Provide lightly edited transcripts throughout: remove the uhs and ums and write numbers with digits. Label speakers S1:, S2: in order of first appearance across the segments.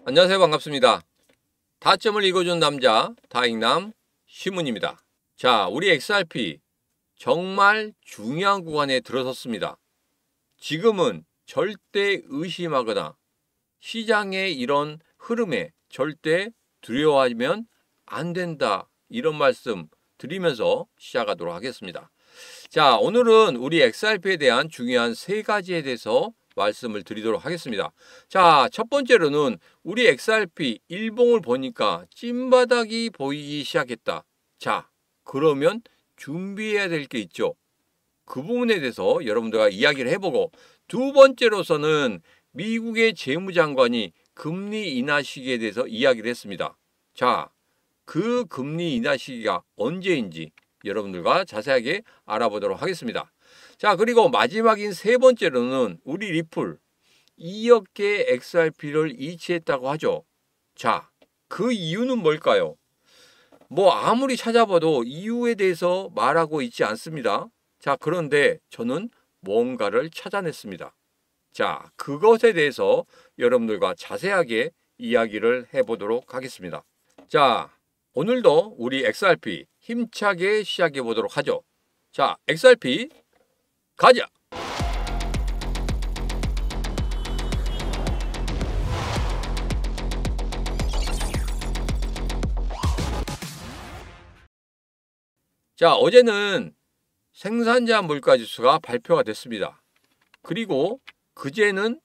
S1: 안녕하세요. 반갑습니다. 다점을 읽어준 남자 다익남 시문입니다. 자, 우리 XRP 정말 중요한 구간에 들어섰습니다. 지금은 절대 의심하거나 시장의 이런 흐름에 절대 두려워하면 안 된다, 이런 말씀 드리면서 시작하도록 하겠습니다. 자, 오늘은 우리 XRP에 대한 중요한 세 가지에 대해서 말씀을 드리도록 하겠습니다. 자, 첫 번째로는 우리 XRP 일봉을 보니까 찐바닥이 보이기 시작했다. 자, 그러면 준비해야 될 게 있죠. 그 부분에 대해서 여러분들과 이야기를 해보고, 두 번째로서는 미국의 재무장관이 금리 인하 시기에 대해서 이야기를 했습니다. 자, 그 금리 인하 시기가 언제인지 여러분들과 자세하게 알아보도록 하겠습니다. 자, 그리고 마지막인 세 번째로는 우리 리플 2억 개 XRP를 이체했다고 하죠. 자, 그 이유는 뭘까요? 뭐 아무리 찾아봐도 이유에 대해서 말하고 있지 않습니다. 자, 그런데 저는 뭔가를 찾아냈습니다. 자, 그것에 대해서 여러분들과 자세하게 이야기를 해보도록 하겠습니다. 자, 오늘도 우리 XRP 힘차게 시작해 보도록 하죠. 자, XRP 가자! 자, 어제는 생산자 물가지수가 발표가 됐습니다. 그리고 그제는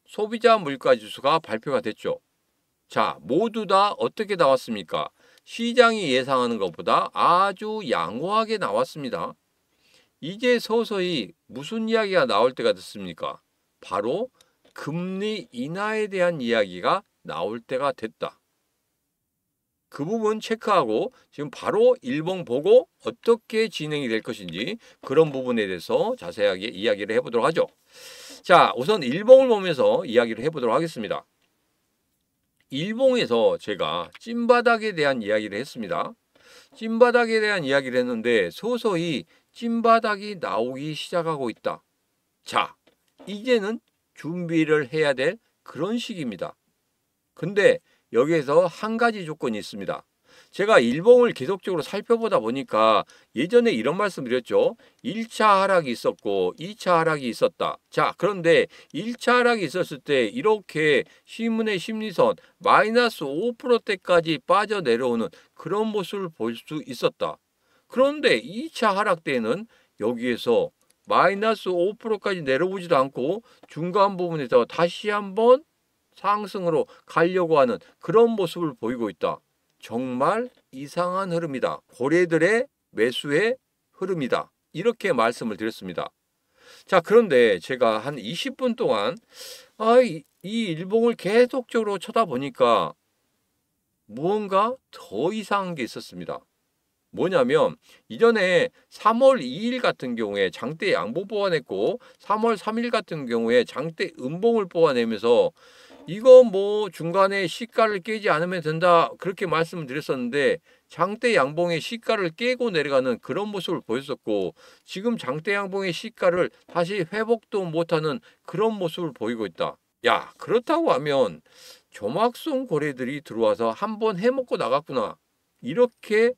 S1: 소비자 물가지수가 발표가 됐죠. 자, 모두 다 어떻게 나왔습니까? 시장이 예상하는 것보다 아주 양호하게 나왔습니다. 이제 서서히 무슨 이야기가 나올 때가 됐습니까? 바로 금리 인하에 대한 이야기가 나올 때가 됐다. 그 부분 체크하고 지금 바로 일봉 보고 어떻게 진행이 될 것인지 그런 부분에 대해서 자세하게 이야기를 해보도록 하죠. 자, 우선 일봉을 보면서 이야기를 해보도록 하겠습니다. 일봉에서 제가 찐바닥에 대한 이야기를 했습니다. 찐바닥에 대한 이야기를 했는데 서서히 찐바닥이 나오기 시작하고 있다. 자, 이제는 준비를 해야 될 그런 시기입니다. 근데 여기에서 한 가지 조건이 있습니다. 제가 일봉을 계속적으로 살펴보다 보니까 예전에 이런 말씀 드렸죠. 1차 하락이 있었고 2차 하락이 있었다. 자, 그런데 1차 하락이 있었을 때 이렇게 신문의 심리선 마이너스 5%대까지 빠져내려오는 그런 모습을 볼 수 있었다. 그런데 2차 하락 때는 여기에서 마이너스 5%까지 내려오지도 않고 중간 부분에서 다시 한번 상승으로 가려고 하는 그런 모습을 보이고 있다. 정말 이상한 흐름이다. 고래들의 매수의 흐름이다. 이렇게 말씀을 드렸습니다. 자, 그런데 제가 한 20분 동안 이 일봉을 계속적으로 쳐다보니까 무언가 더 이상한 게 있었습니다. 뭐냐면 이전에 3월 2일 같은 경우에 장대 양봉 뽑아냈고 3월 3일 같은 경우에 장대 음봉을 뽑아내면서 이거 뭐 중간에 시가를 깨지 않으면 된다, 그렇게 말씀을 드렸었는데 장대 양봉의 시가를 깨고 내려가는 그런 모습을 보였었고, 지금 장대 양봉의 시가를 다시 회복도 못하는 그런 모습을 보이고 있다. 야, 그렇다고 하면 조막송 고래들이 들어와서 한번 해먹고 나갔구나, 이렇게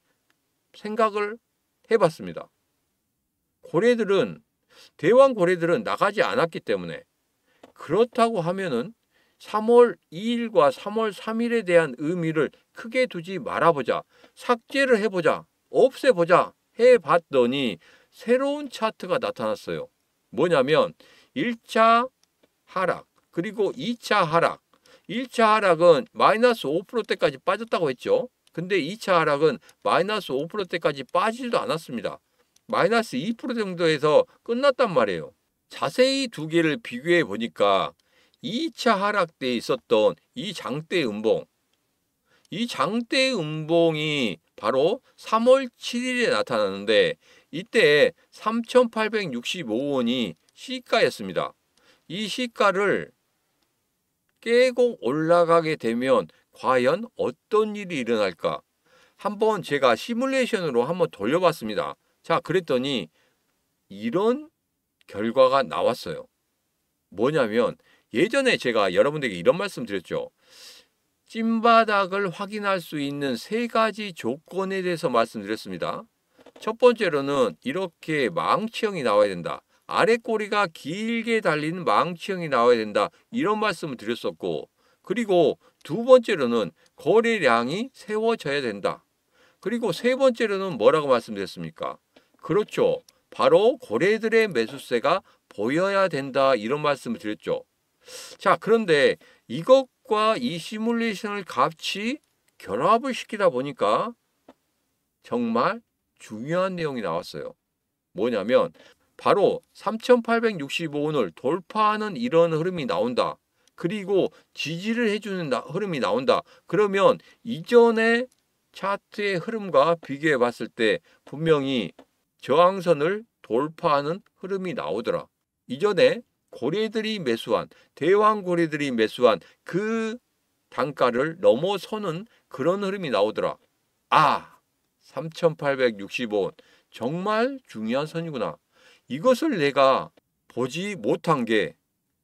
S1: 생각을 해봤습니다. 대왕 고래들은 나가지 않았기 때문에, 그렇다고 하면은 3월 2일과 3월 3일에 대한 의미를 크게 두지 말아보자, 삭제를 해보자, 없애보자 해봤더니 새로운 차트가 나타났어요. 뭐냐면 1차 하락 그리고 2차 하락. 1차 하락은 마이너스 5%대까지 빠졌다고 했죠. 근데 2차 하락은 마이너스 5%대까지 빠지지도 않았습니다. 마이너스 2% 정도에서 끝났단 말이에요. 자세히 두 개를 비교해 보니까 2차 하락 때 있었던 이 장대 음봉, 이 장대 음봉이 바로 3월 7일에 나타나는데 이때 3,865원이 시가였습니다. 이 시가를 깨고 올라가게 되면 과연 어떤 일이 일어날까? 한번 제가 시뮬레이션으로 한번 돌려봤습니다. 자, 그랬더니 이런 결과가 나왔어요. 뭐냐면 예전에 제가 여러분들에게 이런 말씀 드렸죠. 찐바닥을 확인할 수 있는 세 가지 조건에 대해서 말씀드렸습니다. 첫 번째로는 이렇게 망치형이 나와야 된다. 아래 꼬리가 길게 달린 망치형이 나와야 된다. 이런 말씀을 드렸었고, 그리고 두 번째로는 거래량이 세워져야 된다. 그리고 세 번째로는 뭐라고 말씀드렸습니까? 그렇죠. 바로 거래들의 매수세가 보여야 된다. 이런 말씀을 드렸죠. 자, 그런데 이것과 이 시뮬레이션을 같이 결합을 시키다 보니까 정말 중요한 내용이 나왔어요. 뭐냐면 바로 3865원을 돌파하는 이런 흐름이 나온다. 그리고 지지를 해주는 흐름이 나온다. 그러면 이전의 차트의 흐름과 비교해 봤을 때 분명히 저항선을 돌파하는 흐름이 나오더라. 이전에 고래들이 매수한, 대왕 고래들이 매수한 그 단가를 넘어서는 그런 흐름이 나오더라. 아, 3865원 정말 중요한 선이구나. 이것을 내가 보지 못한 게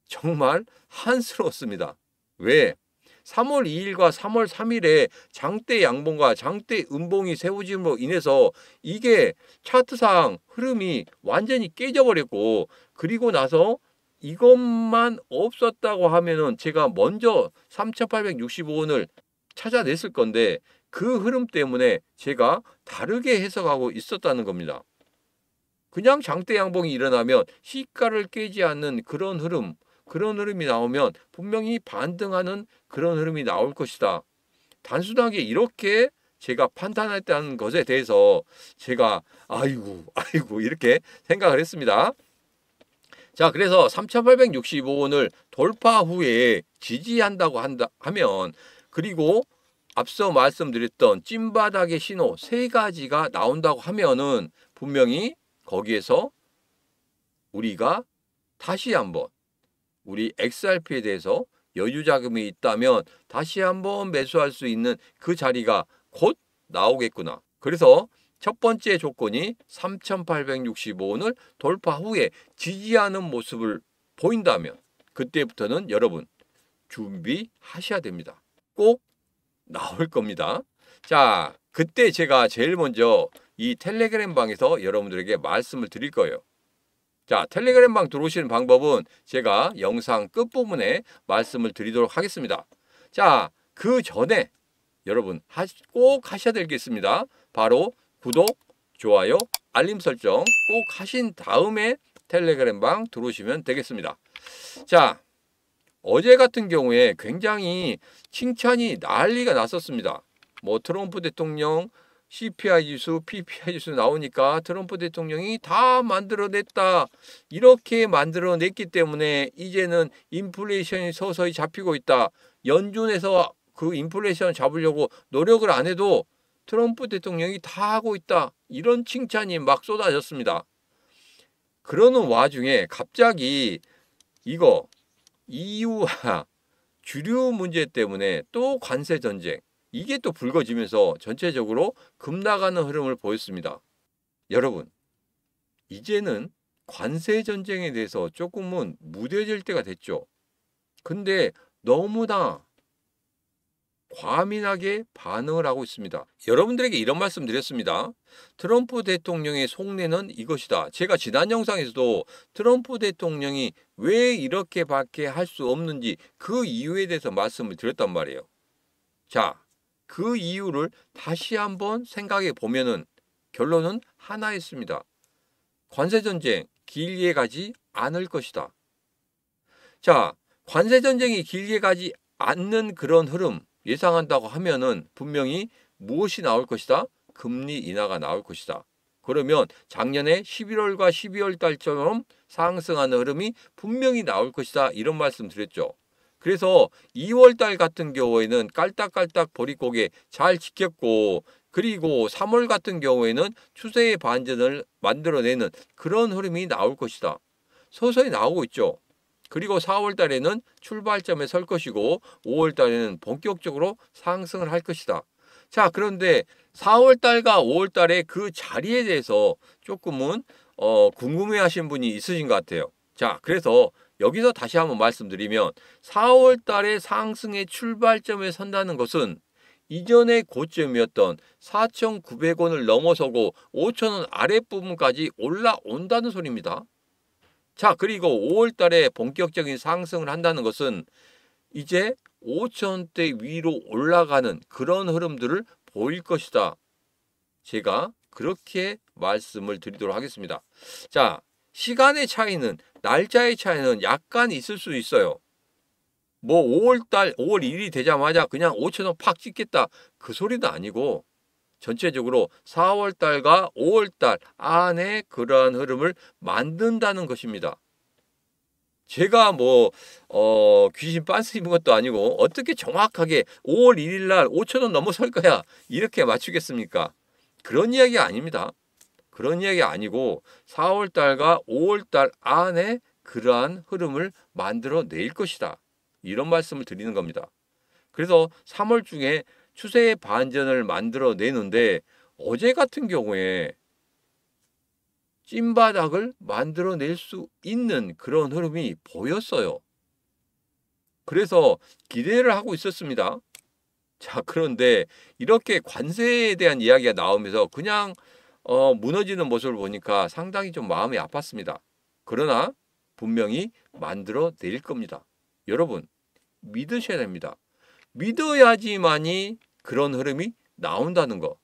S1: 정말 한스러웠습니다. 왜? 3월 2일과 3월 3일에 장대 양봉과 장대 음봉이 세워짐으로 인해서 이게 차트상 흐름이 완전히 깨져버렸고, 그리고 나서 이것만 없었다고 하면은 제가 먼저 3865원을 찾아냈을 건데 그 흐름 때문에 제가 다르게 해석하고 있었다는 겁니다. 그냥 장대 양봉이 일어나면 시가를 깨지 않는 그런 흐름이 나오면 분명히 반등하는 그런 흐름이 나올 것이다. 단순하게 이렇게 제가 판단했다는 것에 대해서 제가 아이고 이렇게 생각을 했습니다. 자, 그래서 3865원을 돌파 후에 지지한다고 하면, 그리고 앞서 말씀드렸던 찐바닥의 신호 세 가지가 나온다고 하면은 분명히 거기에서 우리가 다시 한번 우리 XRP에 대해서 여유 자금이 있다면 다시 한번 매수할 수 있는 그 자리가 곧 나오겠구나. 그래서 첫 번째 조건이 3865원을 돌파 후에 지지하는 모습을 보인다면 그때부터는 여러분 준비하셔야 됩니다. 꼭 나올 겁니다. 자, 그때 제가 제일 먼저 이 텔레그램 방에서 여러분들에게 말씀을 드릴 거예요. 자, 텔레그램 방 들어오시는 방법은 제가 영상 끝부분에 말씀을 드리도록 하겠습니다. 자, 그 전에 여러분 꼭 하셔야 될 게 있습니다. 바로 구독, 좋아요, 알림 설정 꼭 하신 다음에 텔레그램 방 들어오시면 되겠습니다. 자, 어제 같은 경우에 굉장히 칭찬이 난리가 났었습니다. 뭐 트럼프 대통령 CPI 지수, PPI 지수 나오니까 트럼프 대통령이 다 만들어냈다. 이렇게 만들어냈기 때문에 이제는 인플레이션이 서서히 잡히고 있다. 연준에서 그 인플레이션 잡으려고 노력을 안 해도 트럼프 대통령이 다 하고 있다. 이런 칭찬이 막 쏟아졌습니다. 그러는 와중에 갑자기 이거 EU와 주류 문제 때문에 또 관세 전쟁, 이게 또 불거지면서 전체적으로 급락하는 흐름을 보였습니다. 여러분, 이제는 관세 전쟁에 대해서 조금은 무뎌질 때가 됐죠. 근데 너무나 과민하게 반응을 하고 있습니다. 여러분들에게 이런 말씀 드렸습니다. 트럼프 대통령의 속내는 이것이다. 제가 지난 영상에서도 트럼프 대통령이 왜 이렇게밖에 할 수 없는지 그 이유에 대해서 말씀을 드렸단 말이에요. 자, 그 이유를 다시 한번 생각해 보면은 결론은 하나였습니다. 관세전쟁 길게 가지 않을 것이다. 자, 관세전쟁이 길게 가지 않는 그런 흐름 예상한다고 하면은 분명히 무엇이 나올 것이다? 금리 인하가 나올 것이다. 그러면 작년에 11월과 12월 달처럼 상승하는 흐름이 분명히 나올 것이다. 이런 말씀 드렸죠. 그래서 2월 달 같은 경우에는 깔딱깔딱 보릿고개 잘 지켰고, 그리고 3월 같은 경우에는 추세의 반전을 만들어내는 그런 흐름이 나올 것이다. 서서히 나오고 있죠. 그리고 4월 달에는 출발점에 설 것이고 5월 달에는 본격적으로 상승을 할 것이다. 자, 그런데 4월 달과 5월 달의 그 자리에 대해서 조금은 궁금해 하신 분이 있으신 것 같아요. 자, 그래서 여기서 다시 한번 말씀드리면 4월 달에 상승의 출발점에 선다는 것은 이전의 고점이었던 4,900원을 넘어서고 5,000원 아랫부분까지 올라온다는 소리입니다. 자, 그리고 5월 달에 본격적인 상승을 한다는 것은 이제 5,000원대 위로 올라가는 그런 흐름들을 보일 것이다. 제가 그렇게 말씀을 드리도록 하겠습니다. 자, 시간의 차이는, 날짜의 차이는 약간 있을 수 있어요. 뭐 5월 1일이 되자마자 그냥 5,000원 팍 찍겠다, 그 소리도 아니고 전체적으로 4월 달과 5월 달 안에 그러한 흐름을 만든다는 것입니다. 제가 귀신 빤스 입은 것도 아니고 어떻게 정확하게 5월 1일 날 5,000원 넘어설 거야 이렇게 맞추겠습니까? 그런 이야기 아닙니다. 그런 이야기 아니고 4월 달과 5월 달 안에 그러한 흐름을 만들어 낼 것이다. 이런 말씀을 드리는 겁니다. 그래서 3월 중에 추세의 반전을 만들어 내는데 어제 같은 경우에 찐바닥을 만들어낼 수 있는 그런 흐름이 보였어요. 그래서 기대를 하고 있었습니다. 자, 그런데 이렇게 관세에 대한 이야기가 나오면서 그냥 무너지는 모습을 보니까 상당히 좀 마음이 아팠습니다. 그러나 분명히 만들어낼 겁니다. 여러분, 믿으셔야 됩니다. 믿어야지만이 그런 흐름이 나온다는 거.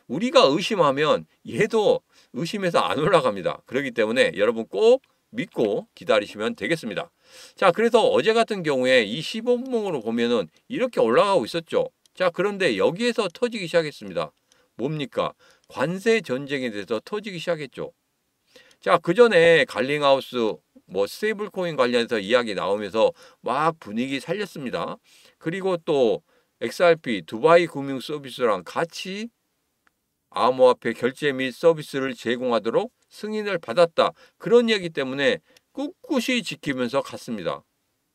S1: 우리가 의심하면 얘도 의심해서 안 올라갑니다. 그렇기 때문에 여러분 꼭 믿고 기다리시면 되겠습니다. 자, 그래서 어제 같은 경우에 이 15분봉으로 보면은 이렇게 올라가고 있었죠. 자, 그런데 여기에서 터지기 시작했습니다. 뭡니까? 관세 전쟁에 대해서 터지기 시작했죠. 자, 그 전에 갈링하우스 스테이블 코인 관련해서 이야기 나오면서 막 분위기 살렸습니다. 그리고 또 XRP 두바이 금융 서비스랑 같이 암호화폐 결제 및 서비스를 제공하도록 승인을 받았다. 그런 얘기 때문에 꿋꿋이 지키면서 갔습니다.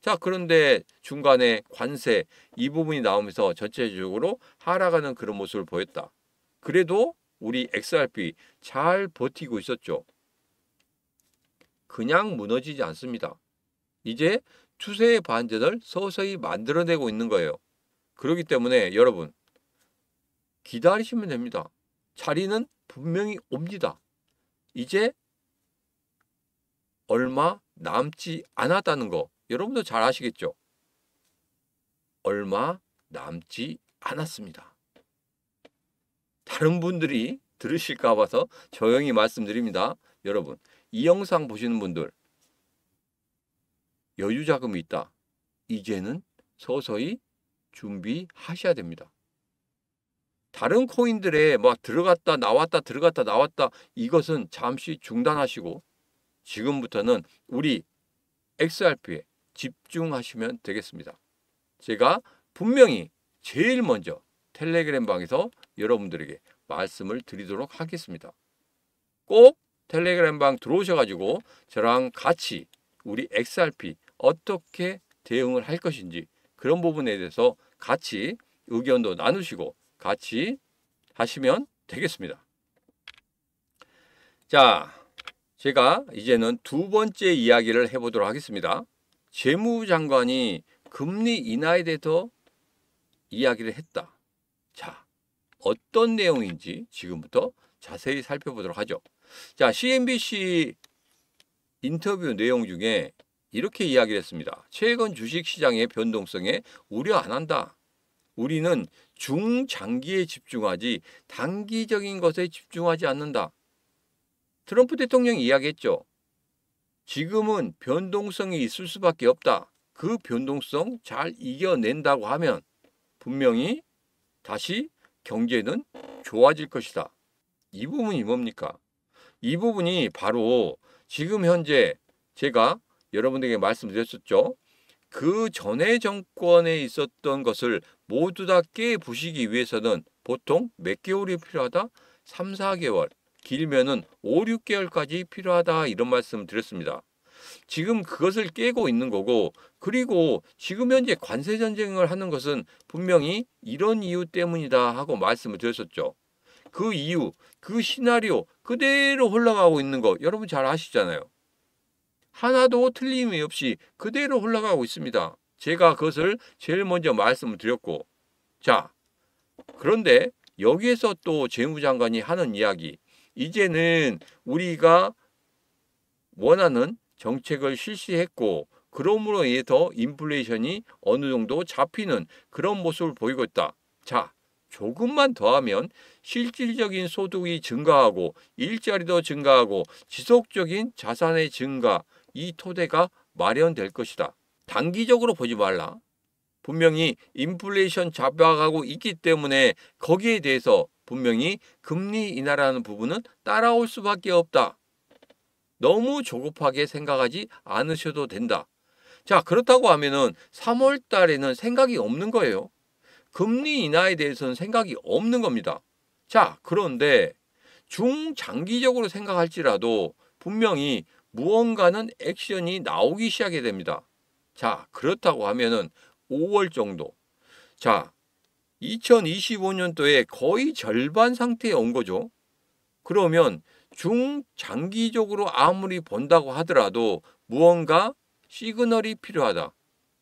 S1: 자, 그런데 중간에 관세 이 부분이 나오면서 전체적으로 하락하는 그런 모습을 보였다. 그래도 우리 XRP 잘 버티고 있었죠. 그냥 무너지지 않습니다. 이제 추세의 반전을 서서히 만들어내고 있는 거예요. 그렇기 때문에 여러분 기다리시면 됩니다. 자리는 분명히 옵니다. 이제 얼마 남지 않았다는 거 여러분도 잘 아시겠죠? 얼마 남지 않았습니다. 다른 분들이 들으실까 봐서 조용히 말씀드립니다. 여러분, 이 영상 보시는 분들 여유 자금이 있다. 이제는 서서히 준비하셔야 됩니다. 다른 코인들에 막 들어갔다 나왔다 들어갔다 나왔다 이것은 잠시 중단하시고 지금부터는 우리 XRP에 집중하시면 되겠습니다. 제가 분명히 제일 먼저 텔레그램 방에서 여러분들에게 말씀을 드리도록 하겠습니다. 꼭 텔레그램 방 들어오셔가지고 저랑 같이 우리 XRP 어떻게 대응을 할 것인지 그런 부분에 대해서 같이 의견도 나누시고 같이 하시면 되겠습니다. 자, 제가 이제는 두 번째 이야기를 해보도록 하겠습니다. 재무부 장관이 금리 인하에 대해서 이야기를 했다. 자, 어떤 내용인지 지금부터 자세히 살펴보도록 하죠. 자, CNBC 인터뷰 내용 중에 이렇게 이야기를 했습니다. 최근 주식시장의 변동성에 우려 안 한다. 우리는 중장기에 집중하지 단기적인 것에 집중하지 않는다. 트럼프 대통령이 이야기했죠. 지금은 변동성이 있을 수밖에 없다. 그 변동성 잘 이겨낸다고 하면 분명히 다시 경제는 좋아질 것이다. 이 부분이 뭡니까? 이 부분이 바로 지금 현재 제가 여러분들에게 말씀드렸었죠. 그 전에 정권에 있었던 것을 모두 다 깨부시기 위해서는 보통 몇 개월이 필요하다? 3, 4개월, 길면은 5, 6개월까지 필요하다 이런 말씀을 드렸습니다. 지금 그것을 깨고 있는 거고 그리고 지금 현재 관세 전쟁을 하는 것은 분명히 이런 이유 때문이다 하고 말씀을 드렸었죠. 그 이유, 그 시나리오 그대로 흘러가고 있는 거 여러분 잘 아시잖아요. 하나도 틀림이 없이 그대로 흘러가고 있습니다. 제가 그것을 제일 먼저 말씀을 드렸고, 자, 그런데 여기에서 또 재무장관이 하는 이야기, 이제는 우리가 원하는 정책을 실시했고 그러므로 인해서 인플레이션이 어느 정도 잡히는 그런 모습을 보이고 있다. 자, 조금만 더 하면 실질적인 소득이 증가하고 일자리도 증가하고 지속적인 자산의 증가, 이 토대가 마련될 것이다. 단기적으로 보지 말라. 분명히 인플레이션 잡아가고 있기 때문에 거기에 대해서 분명히 금리 인하라는 부분은 따라올 수밖에 없다. 너무 조급하게 생각하지 않으셔도 된다. 자, 그렇다고 하면은 3월 달에는 생각이 없는 거예요. 금리 인하에 대해서는 생각이 없는 겁니다. 자, 그런데 중장기적으로 생각할지라도 분명히 무언가는 액션이 나오기 시작이 됩니다. 자, 그렇다고 하면은 5월 정도. 자, 2025년도에 거의 절반 상태에 온 거죠. 그러면 중장기적으로 아무리 본다고 하더라도 무언가 시그널이 필요하다.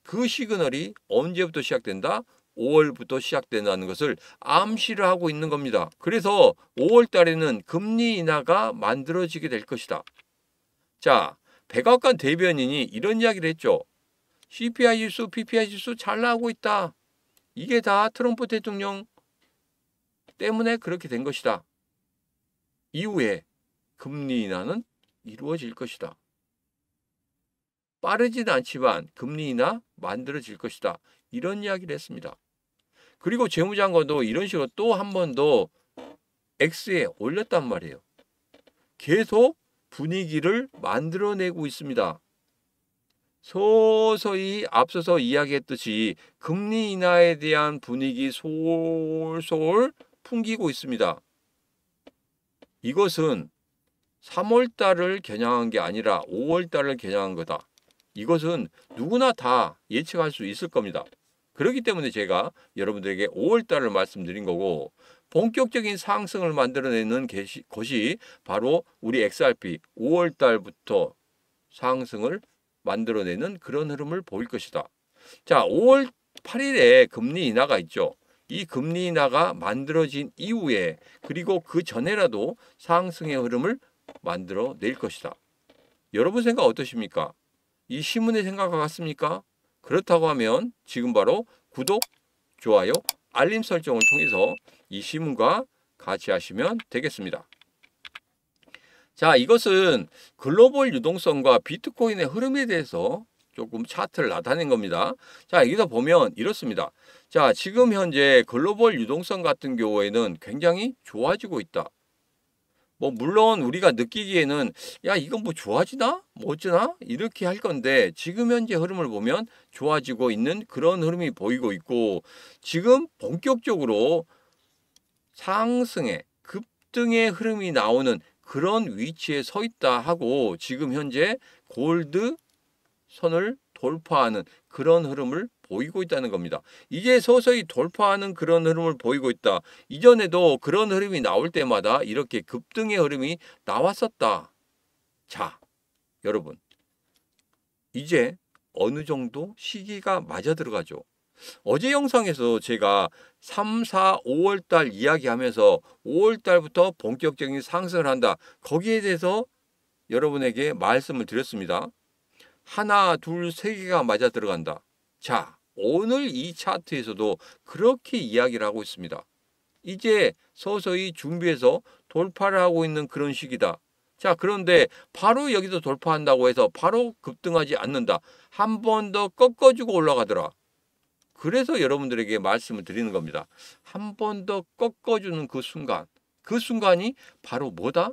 S1: 그 시그널이 언제부터 시작된다? 5월부터 시작된다는 것을 암시를 하고 있는 겁니다. 그래서 5월 달에는 금리 인하가 만들어지게 될 것이다. 자, 백악관 대변인이 이런 이야기를 했죠. CPI 지수, PPI 지수 잘 나오고 있다. 이게 다 트럼프 대통령 때문에 그렇게 된 것이다. 이후에 금리 인하는 이루어질 것이다. 빠르지는 않지만 금리 인하 만들어질 것이다. 이런 이야기를 했습니다. 그리고 재무장관도 이런 식으로 또 한 번 더 X에 올렸단 말이에요. 계속 분위기를 만들어내고 있습니다. 서서히 앞서서 이야기했듯이 금리 인하에 대한 분위기 솔솔 풍기고 있습니다. 이것은 3월 달을 겨냥한 게 아니라 5월 달을 겨냥한 거다. 이것은 누구나 다 예측할 수 있을 겁니다. 그렇기 때문에 제가 여러분들에게 5월 달을 말씀드린 거고, 본격적인 상승을 만들어내는 것이 바로 우리 XRP 5월 달부터 상승을 만들어내는 그런 흐름을 보일 것이다. 자, 5월 8일에 금리 인하가 있죠. 이 금리 인하가 만들어진 이후에 그리고 그 전에라도 상승의 흐름을 만들어낼 것이다. 여러분 생각 어떠십니까? 이 신문의 생각과 같습니까? 그렇다고 하면 지금 바로 구독, 좋아요, 알림 설정을 통해서 이 신문과 같이 하시면 되겠습니다. 자, 이것은 글로벌 유동성과 비트코인의 흐름에 대해서 조금 차트를 나타낸 겁니다. 자, 여기서 보면 이렇습니다. 자, 지금 현재 글로벌 유동성 같은 경우에는 굉장히 좋아지고 있다. 물론 우리가 느끼기에는 야, 이건 뭐 좋아지나? 뭐 어쩌나? 이렇게 할 건데 지금 현재 흐름을 보면 좋아지고 있는 그런 흐름이 보이고 있고, 지금 본격적으로 상승의 급등의 흐름이 나오는 그런 위치에 서 있다 하고, 지금 현재 골드 선을 돌파하는 그런 흐름을 보이고 있다는 겁니다. 이제 서서히 돌파하는 그런 흐름을 보이고 있다. 이전에도 그런 흐름이 나올 때마다 이렇게 급등의 흐름이 나왔었다. 자, 여러분, 이제 어느 정도 시기가 맞아 들어가죠. 어제 영상에서 제가 3, 4, 5월 달 이야기하면서 5월 달부터 본격적인 상승을 한다. 거기에 대해서 여러분에게 말씀을 드렸습니다. 하나, 둘, 세 개가 맞아 들어간다. 자, 오늘 이 차트에서도 그렇게 이야기를 하고 있습니다. 이제 서서히 준비해서 돌파를 하고 있는 그런 시기다. 자, 그런데 바로 여기서 돌파한다고 해서 바로 급등하지 않는다. 한 번 더 꺾어주고 올라가더라. 그래서 여러분들에게 말씀을 드리는 겁니다. 한 번 더 꺾어주는 그 순간, 그 순간이 바로 뭐다?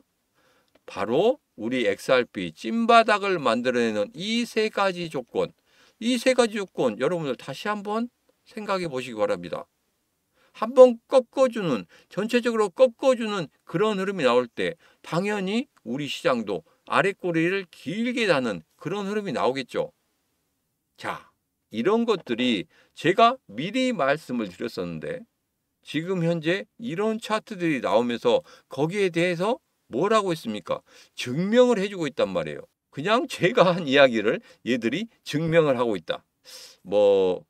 S1: 바로 우리 XRP 찐바닥을 만들어내는 이 세 가지 조건, 이 세 가지 조건 여러분들 다시 한번 생각해 보시기 바랍니다. 한번 꺾어주는, 전체적으로 꺾어주는 그런 흐름이 나올 때 당연히 우리 시장도 아랫꼬리를 길게 다는 그런 흐름이 나오겠죠. 자, 이런 것들이 제가 미리 말씀을 드렸었는데 지금 현재 이런 차트들이 나오면서 거기에 대해서 뭐라고 했습니까? 증명을 해주고 있단 말이에요. 그냥 제가 한 이야기를 얘들이 증명을 하고 있다. 뭐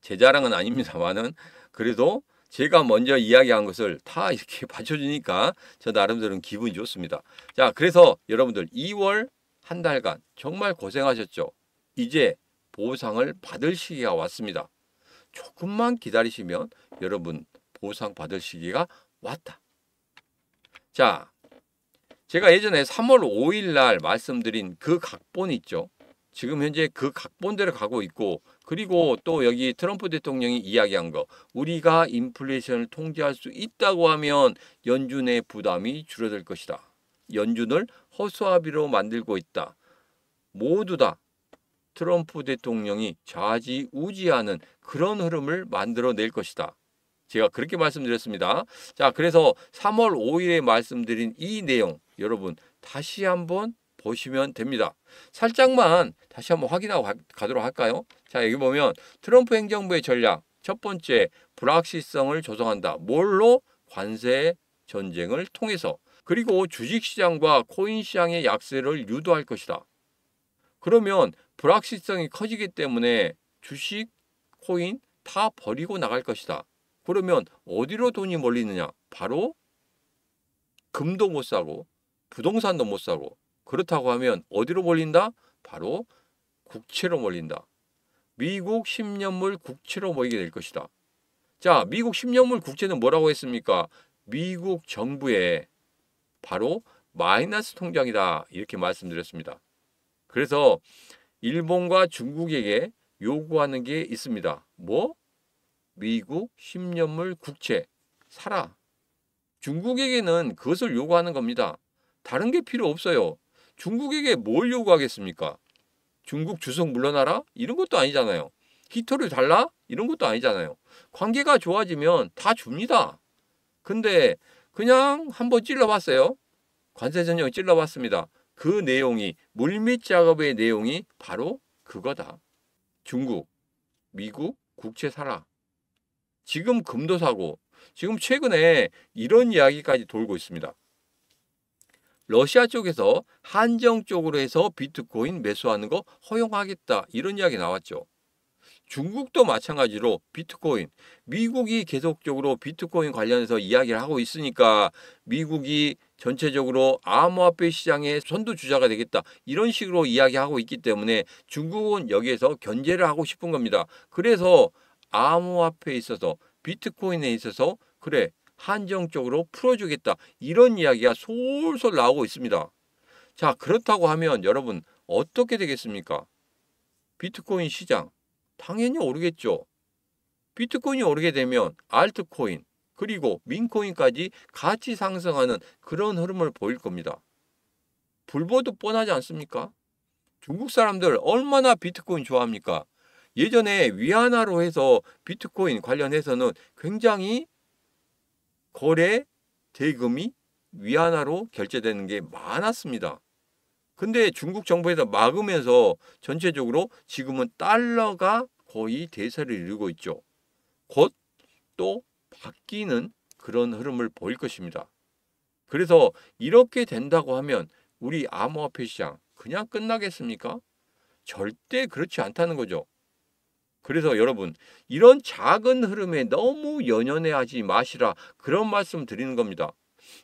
S1: 제 자랑은 아닙니다만은 그래도 제가 먼저 이야기한 것을 다 이렇게 받쳐주니까 저 나름대로는 기분이 좋습니다. 자, 그래서 여러분들 2월 한 달간 정말 고생하셨죠? 이제 보상을 받을 시기가 왔습니다. 조금만 기다리시면 여러분 보상 받을 시기가 왔다. 자, 제가 예전에 3월 5일 날 말씀드린 그 각본 있죠? 지금 현재 그 각본대로 가고 있고, 그리고 또 여기 트럼프 대통령이 이야기한 거, 우리가 인플레이션을 통제할 수 있다고 하면 연준의 부담이 줄어들 것이다. 연준을 허수아비로 만들고 있다. 모두 다 트럼프 대통령이 좌지우지하는 그런 흐름을 만들어낼 것이다. 제가 그렇게 말씀드렸습니다. 자, 그래서 3월 5일에 말씀드린 이 내용 여러분 다시 한번 보시면 됩니다. 살짝만 다시 한번 확인하고 가도록 할까요? 자, 여기 보면 트럼프 행정부의 전략 첫 번째, 불확실성을 조성한다. 뭘로? 관세 전쟁을 통해서. 그리고 주식시장과 코인시장의 약세를 유도할 것이다. 그러면 불확실성이 커지기 때문에 주식, 코인 다 버리고 나갈 것이다. 그러면 어디로 돈이 몰리느냐? 바로 금도 못 사고 부동산도 못 사고, 그렇다고 하면 어디로 몰린다? 바로 국채로 몰린다. 미국 10년물 국채로 모이게 될 것이다. 자, 미국 10년물 국채는 뭐라고 했습니까? 미국 정부의 바로 마이너스 통장이다. 이렇게 말씀드렸습니다. 그래서 일본과 중국에게 요구하는 게 있습니다. 뭐? 미국 10년물 국채 사라. 중국에게는 그것을 요구하는 겁니다. 다른 게 필요 없어요. 중국에게 뭘 요구하겠습니까? 중국 주석 물러나라? 이런 것도 아니잖아요. 히토를 달라? 이런 것도 아니잖아요. 관계가 좋아지면 다 줍니다. 근데 그냥 한번 찔러봤어요. 관세 전형을 찔러봤습니다. 그 내용이, 물밑 작업의 내용이 바로 그거다. 중국, 미국 국채 사라. 지금 금도 사고, 지금 최근에 이런 이야기까지 돌고 있습니다. 러시아 쪽에서 한정적으로 해서 비트코인 매수하는 거 허용하겠다. 이런 이야기 나왔죠. 중국도 마찬가지로 비트코인, 미국이 계속적으로 비트코인 관련해서 이야기를 하고 있으니까 미국이 전체적으로 암호화폐 시장의 선두주자가 되겠다. 이런 식으로 이야기하고 있기 때문에 중국은 여기에서 견제를 하고 싶은 겁니다. 그래서 암호화폐에 있어서, 비트코인에 있어서 그래, 한정적으로 풀어주겠다. 이런 이야기가 솔솔 나오고 있습니다. 자, 그렇다고 하면 여러분 어떻게 되겠습니까? 비트코인 시장 당연히 오르겠죠. 비트코인이 오르게 되면 알트코인 그리고 민코인까지 같이 상승하는 그런 흐름을 보일 겁니다. 불보듯 뻔하지 않습니까? 중국 사람들 얼마나 비트코인 좋아합니까? 예전에 위안화로 해서 비트코인 관련해서는 굉장히 거래 대금이 위안화로 결제되는 게 많았습니다. 근데 중국 정부에서 막으면서 전체적으로 지금은 달러가 거의 대세를 이루고 있죠. 곧 또 바뀌는 그런 흐름을 보일 것입니다. 그래서 이렇게 된다고 하면 우리 암호화폐 시장 그냥 끝나겠습니까? 절대 그렇지 않다는 거죠. 그래서 여러분 이런 작은 흐름에 너무 연연해하지 마시라, 그런 말씀 드리는 겁니다.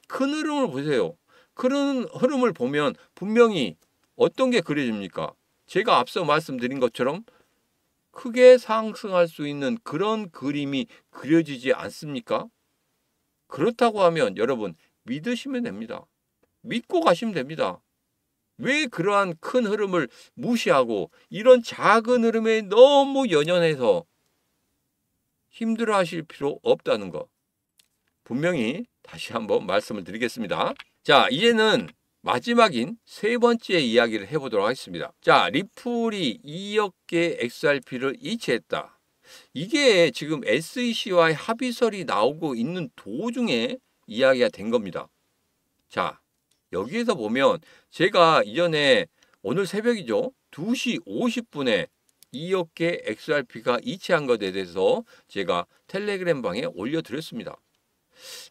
S1: 큰 흐름을 보세요. 큰 흐름을 보면 분명히 어떤 게 그려집니까? 제가 앞서 말씀드린 것처럼 크게 상승할 수 있는 그런 그림이 그려지지 않습니까? 그렇다고 하면 여러분 믿으시면 됩니다. 믿고 가시면 됩니다. 왜 그러한 큰 흐름을 무시하고 이런 작은 흐름에 너무 연연해서 힘들어하실 필요 없다는 거 분명히 다시 한번 말씀을 드리겠습니다. 자, 이제는 마지막인 세 번째 이야기를 해보도록 하겠습니다. 자, 리플이 2억 개 XRP를 이체했다. 이게 지금 SEC와의 합의설이 나오고 있는 도중에 이야기가 된 겁니다. 자, 여기에서 보면 제가 이전에 오늘 새벽이죠. 2시 50분에 2억 개 XRP가 이체한 것에 대해서 제가 텔레그램 방에 올려드렸습니다.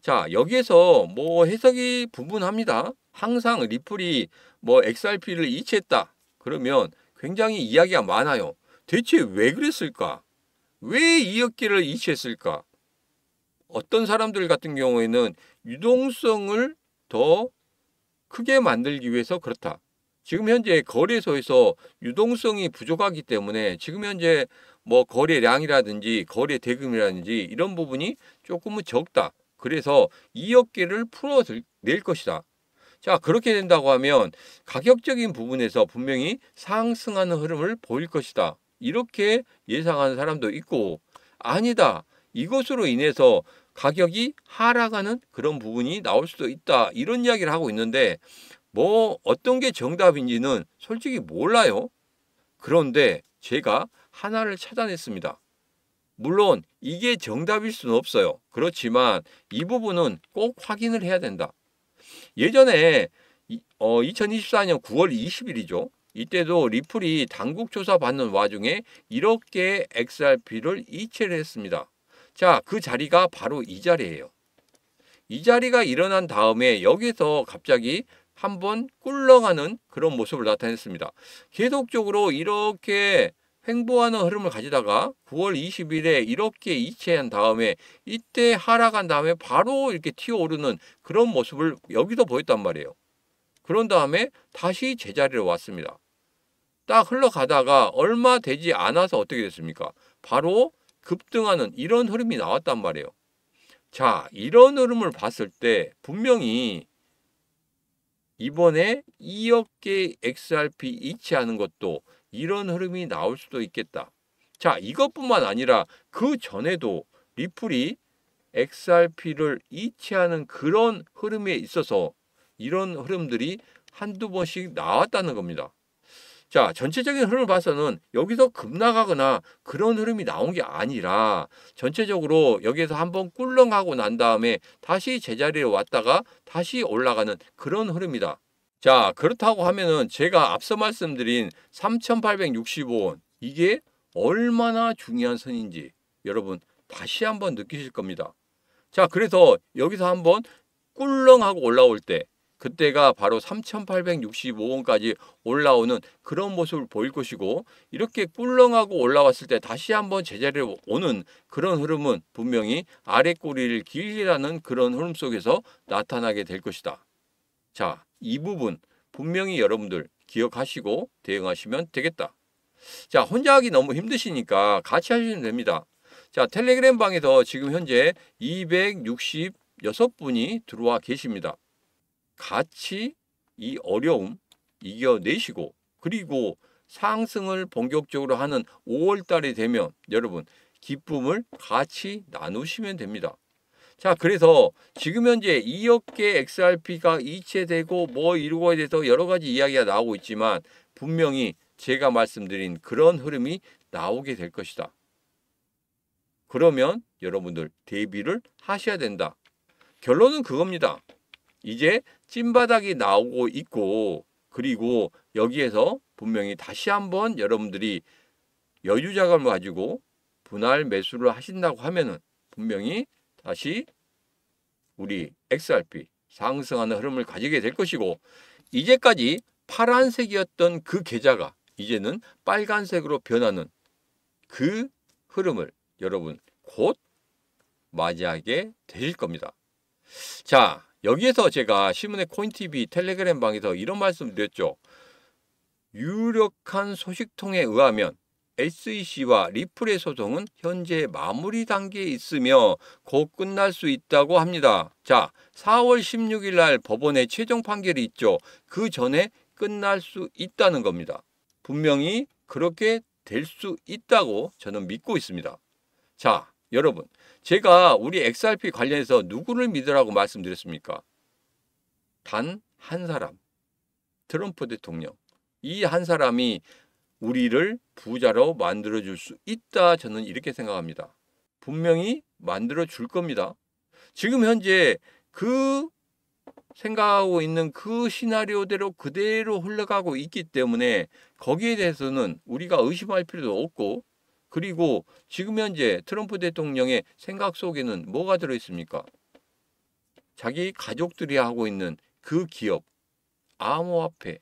S1: 자, 여기에서 뭐 해석이 분분합니다. 항상 리플이 뭐 XRP를 이체했다. 그러면 굉장히 이야기가 많아요. 대체 왜 그랬을까? 왜 2억 개를 이체했을까? 어떤 사람들 같은 경우에는 유동성을 더 크게 만들기 위해서 그렇다. 지금 현재 거래소에서 유동성이 부족하기 때문에 지금 현재 뭐 거래량이라든지 거래 대금이라든지 이런 부분이 조금은 적다. 그래서 2억 개를 풀어낼 것이다. 자, 그렇게 된다고 하면 가격적인 부분에서 분명히 상승하는 흐름을 보일 것이다. 이렇게 예상하는 사람도 있고, 아니다. 이것으로 인해서 가격이 하락하는 그런 부분이 나올 수도 있다. 이런 이야기를 하고 있는데, 뭐 어떤 게 정답인지는 솔직히 몰라요. 그런데 제가 하나를 찾아냈습니다. 물론 이게 정답일 수는 없어요. 그렇지만 이 부분은 꼭 확인을 해야 된다. 예전에 2024년 9월 20일이죠. 이때도 리플이 당국 조사 받는 와중에 이렇게 XRP를 이체를 했습니다. 자, 그 자리가 바로 이 자리예요. 이 자리가 일어난 다음에 여기서 갑자기 한번 꿀렁하는 그런 모습을 나타냈습니다. 계속적으로 이렇게 횡보하는 흐름을 가지다가 9월 20일에 이렇게 이체한 다음에 이때 하락한 다음에 바로 이렇게 튀어오르는 그런 모습을 여기서 보였단 말이에요. 그런 다음에 다시 제자리로 왔습니다. 딱 흘러가다가 얼마 되지 않아서 어떻게 됐습니까? 바로 급등하는 이런 흐름이 나왔단 말이에요. 자, 이런 흐름을 봤을 때 분명히 이번에 2억 개 XRP 이체하는 것도 이런 흐름이 나올 수도 있겠다. 자, 이것뿐만 아니라 그 전에도 리플이 XRP를 이체하는 그런 흐름에 있어서 이런 흐름들이 한두 번씩 나왔다는 겁니다. 자, 전체적인 흐름을 봐서는 여기서 급락하거나 그런 흐름이 나온 게 아니라 전체적으로 여기에서 한번 꿀렁하고 난 다음에 다시 제자리에 왔다가 다시 올라가는 그런 흐름이다. 자, 그렇다고 하면은 제가 앞서 말씀드린 3,865원 이게 얼마나 중요한 선인지 여러분 다시 한번 느끼실 겁니다. 자, 그래서 여기서 한번 꿀렁하고 올라올 때 그때가 바로 3,865원까지 올라오는 그런 모습을 보일 것이고, 이렇게 꿀렁하고 올라왔을 때 다시 한번 제자리에 오는 그런 흐름은 분명히 아래 꼬리를 길이라는 그런 흐름 속에서 나타나게 될 것이다. 자, 이 부분 분명히 여러분들 기억하시고 대응하시면 되겠다. 자, 혼자 하기 너무 힘드시니까 같이 하시면 됩니다. 자, 텔레그램 방에서 지금 현재 266분이 들어와 계십니다. 같이 이 어려움 이겨내시고, 그리고 상승을 본격적으로 하는 5월 달이 되면 여러분 기쁨을 같이 나누시면 됩니다. 자, 그래서 지금 현재 2억 개 XRP가 이체되고 뭐 이루고에 대해서 여러 가지 이야기가 나오고 있지만 분명히 제가 말씀드린 그런 흐름이 나오게 될 것이다. 그러면 여러분들 대비를 하셔야 된다. 결론은 그겁니다. 이제 찐바닥이 나오고 있고, 그리고 여기에서 분명히 다시 한번 여러분들이 여유 자금을 가지고 분할 매수를 하신다고 하면은 분명히 다시 우리 XRP 상승하는 흐름을 가지게 될 것이고, 이제까지 파란색이었던 그 계좌가 이제는 빨간색으로 변하는 그 흐름을 여러분 곧 맞이하게 되실 겁니다. 자, 여기에서 제가 신문의 코인TV 텔레그램 방에서 이런 말씀 드렸죠. 유력한 소식통에 의하면 SEC와 리플의 소송은 현재 마무리 단계에 있으며 곧 끝날 수 있다고 합니다. 자, 4월 16일 날 법원의 최종 판결이 있죠. 그 전에 끝날 수 있다는 겁니다. 분명히 그렇게 될 수 있다고 저는 믿고 있습니다. 자, 여러분, 제가 우리 XRP 관련해서 누구를 믿으라고 말씀드렸습니까? 단 한 사람, 트럼프 대통령. 이 한 사람이 우리를 부자로 만들어줄 수 있다, 저는 이렇게 생각합니다. 분명히 만들어줄 겁니다. 지금 현재 그 생각하고 있는 그 시나리오대로 그대로 흘러가고 있기 때문에 거기에 대해서는 우리가 의심할 필요도 없고, 그리고 지금 현재 트럼프 대통령의 생각 속에는 뭐가 들어있습니까? 자기 가족들이 하고 있는 그 기업, 암호화폐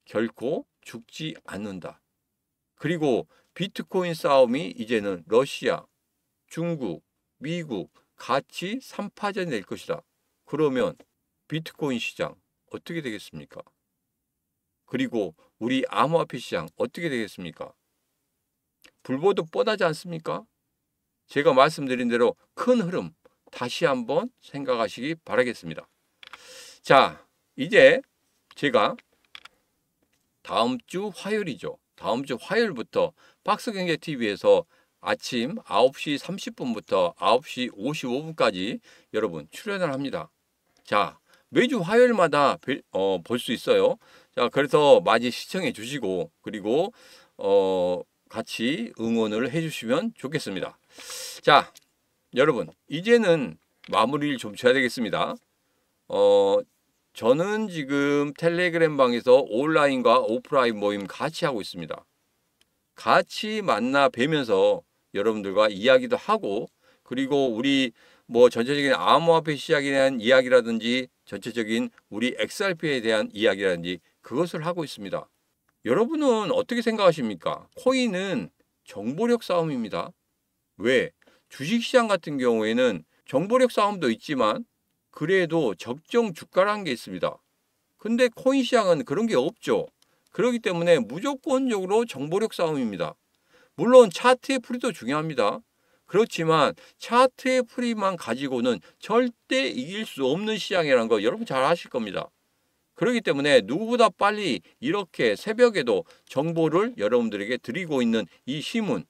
S1: 결코 죽지 않는다. 그리고 비트코인 싸움이 이제는 러시아, 중국, 미국 같이 3파전이 될 것이다. 그러면 비트코인 시장 어떻게 되겠습니까? 그리고 우리 암호화폐 시장 어떻게 되겠습니까? 불보듯 뻔하지 않습니까? 제가 말씀드린 대로 큰 흐름 다시 한번 생각하시기 바라겠습니다. 자, 이제 제가 다음 주 화요일이죠. 다음 주 화요일부터 박스경제TV에서 아침 9시 30분부터 9시 55분까지 여러분 출연을 합니다. 자, 매주 화요일마다 볼 수 있어요. 자, 그래서 많이 시청해 주시고 그리고 같이 응원을 해 주시면 좋겠습니다. 자, 여러분 이제는 마무리를 좀 쳐야 되겠습니다. 저는 지금 텔레그램 방에서 온라인과 오프라인 모임 같이 하고 있습니다. 같이 만나 뵈면서 여러분들과 이야기도 하고 그리고 우리 뭐 전체적인 암호화폐 시장에 대한 이야기라든지 전체적인 우리 XRP에 대한 이야기라든지 그것을 하고 있습니다. 여러분은 어떻게 생각하십니까? 코인은 정보력 싸움입니다. 왜? 주식시장 같은 경우에는 정보력 싸움도 있지만 그래도 적정 주가라는 게 있습니다. 근데 코인 시장은 그런 게 없죠. 그렇기 때문에 무조건적으로 정보력 싸움입니다. 물론 차트의 풀이도 중요합니다. 그렇지만 차트의 풀이만 가지고는 절대 이길 수 없는 시장이라는 거 여러분 잘 아실 겁니다. 그렇기 때문에 누구보다 빨리 이렇게 새벽에도 정보를 여러분들에게 드리고 있는 이 힘은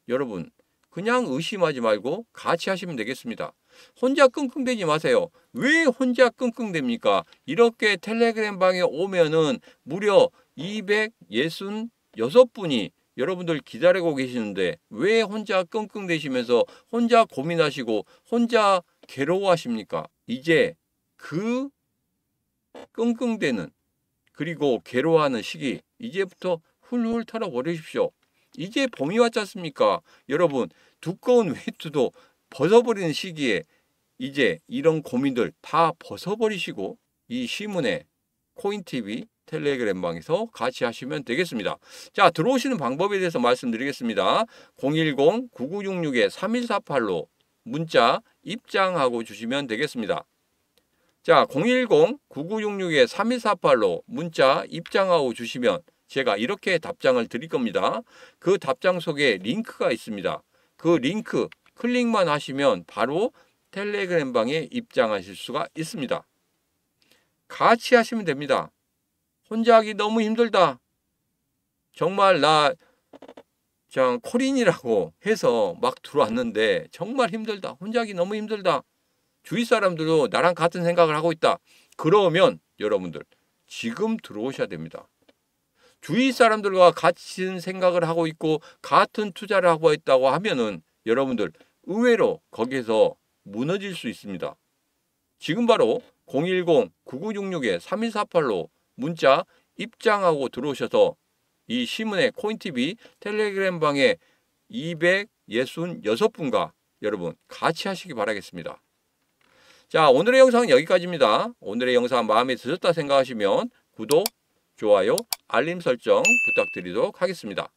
S1: 여러분 그냥 의심하지 말고 같이 하시면 되겠습니다. 혼자 끙끙대지 마세요. 왜 혼자 끙끙댑니까? 이렇게 텔레그램 방에 오면은 무려 266분이 여러분들 기다리고 계시는데 왜 혼자 끙끙대시면서 혼자 고민하시고 혼자 괴로워하십니까? 이제 그 끙끙대는 그리고 괴로워하는 시기 이제부터 훌훌 털어버리십시오. 이제 봄이 왔지 않습니까? 여러분 두꺼운 외투도 벗어버리는 시기에 이제 이런 고민들 다 벗어버리시고 이 시문에 코인TV 텔레그램 방에서 같이 하시면 되겠습니다. 자, 들어오시는 방법에 대해서 말씀드리겠습니다. 010-9966-3148로 문자 입장하고 주시면 되겠습니다. 자, 010-9966-3148로 문자 입장하고 주시면 제가 이렇게 답장을 드릴 겁니다. 그 답장 속에 링크가 있습니다. 그 링크 클릭만 하시면 바로 텔레그램 방에 입장하실 수가 있습니다. 같이 하시면 됩니다. 혼자 하기 너무 힘들다. 정말 나 코린이라고 해서 막 들어왔는데 정말 힘들다. 혼자 하기 너무 힘들다. 주위 사람들도 나랑 같은 생각을 하고 있다. 그러면 여러분들 지금 들어오셔야 됩니다. 주위 사람들과 같은 생각을 하고 있고 같은 투자를 하고 있다고 하면은 여러분들 의외로 거기에서 무너질 수 있습니다. 지금 바로 010-9966-3148로 문자 입장하고 들어오셔서 이 시문의 코인TV 텔레그램 방에 266분과 여러분 같이 하시기 바라겠습니다. 자, 오늘의 영상은 여기까지입니다. 오늘의 영상 마음에 드셨다 생각하시면 구독, 좋아요, 알림 설정 부탁드리도록 하겠습니다.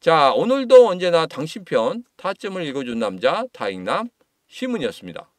S1: 자, 오늘도 언제나 당신 편 타점을 읽어준 남자 타익남 시문이었습니다.